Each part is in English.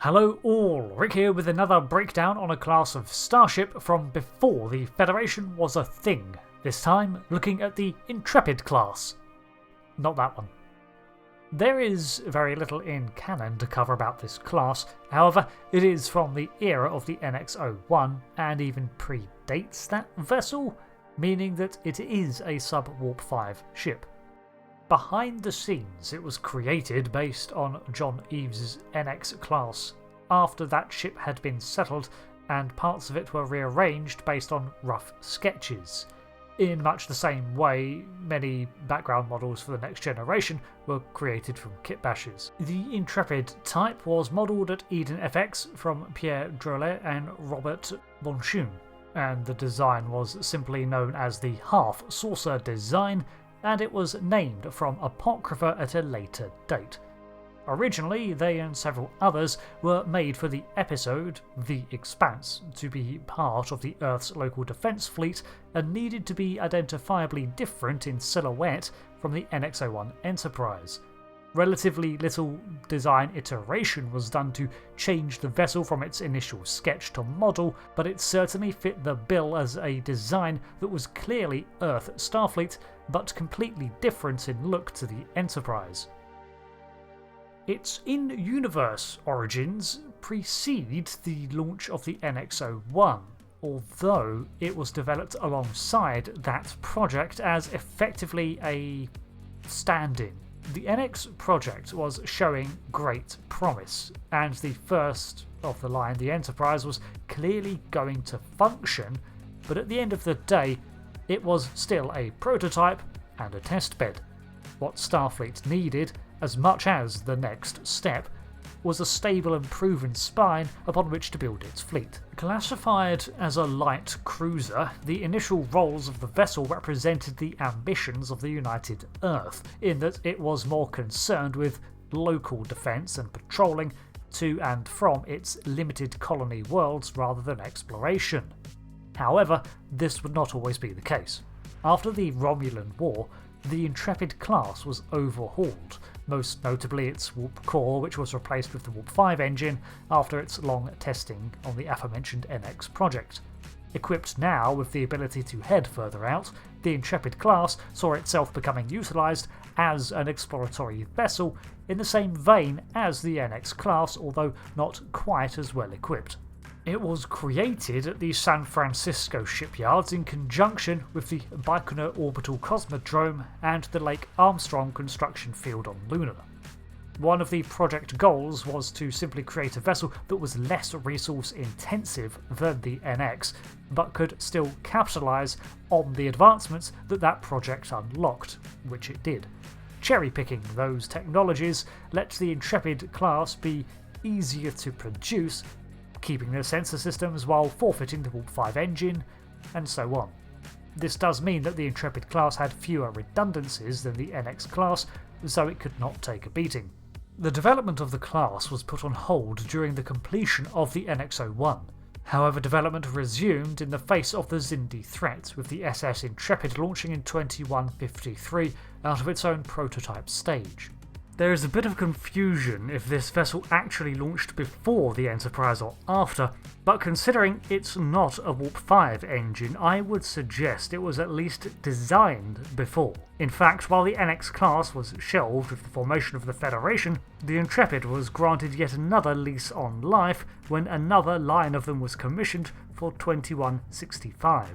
Hello all, Rick here with another breakdown on a class of Starship from before the Federation was a thing, this time looking at the Intrepid class. Not that one. There is very little in canon to cover about this class, however it is from the era of the NX-01 and even predates that vessel, meaning that it is a sub-Warp 5 ship. Behind the scenes, it was created based on John Eves' NX class after that ship had been settled, and parts of it were rearranged based on rough sketches. In much the same way, many background models for the next generation were created from kitbashes. The Intrepid Type was modelled at Eden FX from Pierre Drolet and Robert Bonchoon, and the design was simply known as the half-saucer design, and it was named from Apocrypha at a later date. Originally, they and several others were made for the episode The Expanse to be part of the Earth's local defence fleet and needed to be identifiably different in silhouette from the NX-01 Enterprise. Relatively little design iteration was done to change the vessel from its initial sketch to model, but it certainly fit the bill as a design that was clearly Earth Starfleet, but completely different in look to the Enterprise. Its in-universe origins precede the launch of the NX-01, although it was developed alongside that project as effectively a stand-in. The NX project was showing great promise, and the first of the line, the Enterprise, was clearly going to function, but at the end of the day, it was still a prototype and a testbed. What Starfleet needed, as much as the next step, was a stable and proven spine upon which to build its fleet. Classified as a light cruiser, the initial roles of the vessel represented the ambitions of the United Earth, in that it was more concerned with local defence and patrolling to and from its limited colony worlds rather than exploration. However, this would not always be the case. After the Romulan War, the Intrepid class was overhauled, most notably its warp core, which was replaced with the Warp 5 engine after its long testing on the aforementioned NX project. Equipped now with the ability to head further out, the Intrepid class saw itself becoming utilised as an exploratory vessel in the same vein as the NX class, although not quite as well equipped. It was created at the San Francisco shipyards in conjunction with the Baikonur Orbital Cosmodrome and the Lake Armstrong construction field on Luna. One of the project goals was to simply create a vessel that was less resource intensive than the NX, but could still capitalise on the advancements that project unlocked, which it did. Cherry-picking those technologies let the Intrepid class be easier to produce, keeping their sensor systems while forfeiting the Warp 5 engine, and so on. This does mean that the Intrepid class had fewer redundancies than the NX class, so it could not take a beating. The development of the class was put on hold during the completion of the NX-01. However, development resumed in the face of the Xindi threat, with the SS Intrepid launching in 2153 out of its own prototype stage. There is a bit of confusion if this vessel actually launched before the Enterprise or after, but considering it's not a Warp 5 engine, I would suggest it was at least designed before. In fact, while the NX class was shelved with the formation of the Federation, the Intrepid was granted yet another lease on life when another line of them was commissioned for 2165.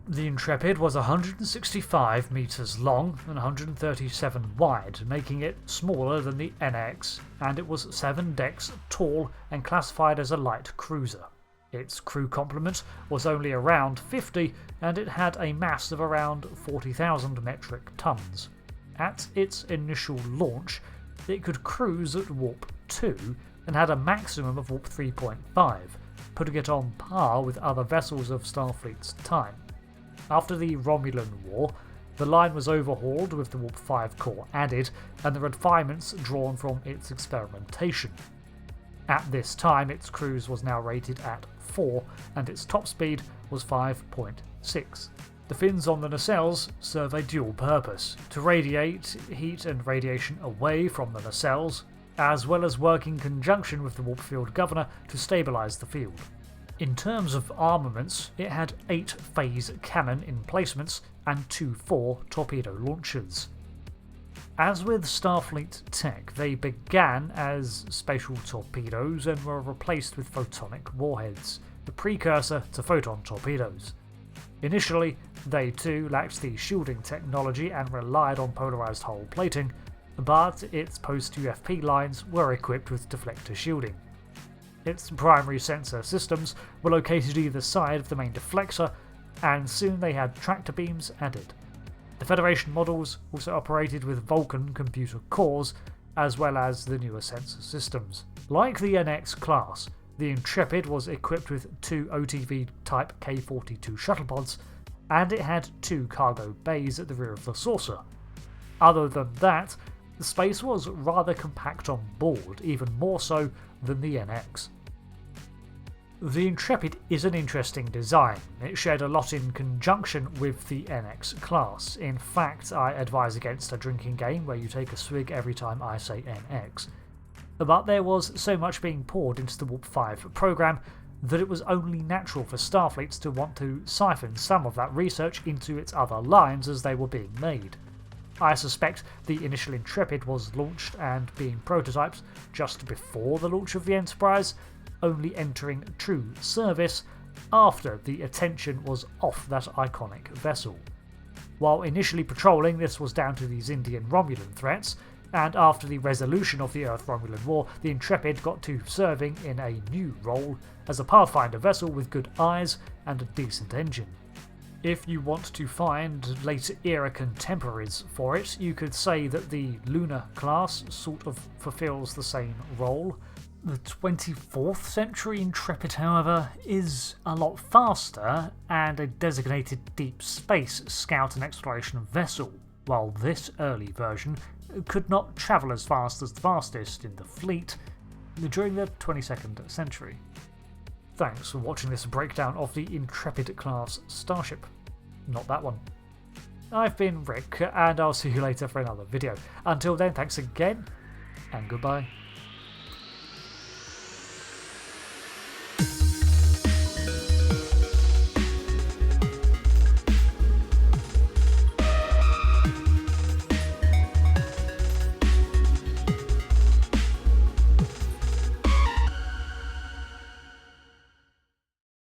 The Intrepid was 165 metres long and 137 wide, making it smaller than the NX, and it was 7 decks tall and classified as a light cruiser. Its crew complement was only around 50, and it had a mass of around 40,000 metric tons. At its initial launch, it could cruise at Warp 2 and had a maximum of Warp 3.5, putting it on par with other vessels of Starfleet's time. After the Romulan War, the line was overhauled with the Warp 5 core added, and the refinements drawn from its experimentation. At this time, its cruise was now rated at 4, and its top speed was 5.6. The fins on the nacelles serve a dual purpose: to radiate heat and radiation away from the nacelles, as well as work in conjunction with the warp field governor to stabilise the field. In terms of armaments, it had 8 phase cannon emplacements and 2 4 torpedo launchers. As with Starfleet tech, they began as spatial torpedoes and were replaced with photonic warheads, the precursor to photon torpedoes. Initially, they too lacked the shielding technology and relied on polarised hull plating, but its post-UFP lines were equipped with deflector shielding. Its primary sensor systems were located either side of the main deflector, and soon they had tractor beams added. The Federation models also operated with Vulcan computer cores, as well as the newer sensor systems. Like the NX class, the Intrepid was equipped with 2 OTV Type K-42 shuttlepods, and it had 2 cargo bays at the rear of the saucer. Other than that, the space was rather compact on board, even more so than the NX. The Intrepid is an interesting design. It shared a lot in conjunction with the NX class. In fact, I advise against a drinking game where you take a swig every time I say NX. But there was so much being poured into the Warp 5 program that it was only natural for Starfleet to want to siphon some of that research into its other lines as they were being made. I suspect the initial Intrepid was launched and being prototyped just before the launch of the Enterprise, only entering true service after the attention was off that iconic vessel. While initially patrolling, this was down to these Indian Romulan threats, and after the resolution of the Earth Romulan War, the Intrepid got to serving in a new role as a Pathfinder vessel with good eyes and a decent engine. If you want to find later era contemporaries for it, you could say that the Luna class sort of fulfills the same role. The 24th century Intrepid, however, is a lot faster and a designated deep space scout and exploration vessel, while this early version could not travel as fast as the fastest in the fleet during the 22nd century. Thanks for watching this breakdown of the Intrepid class starship. Not that one. I've been Rick, and I'll see you later for another video. Until then, thanks again, and goodbye.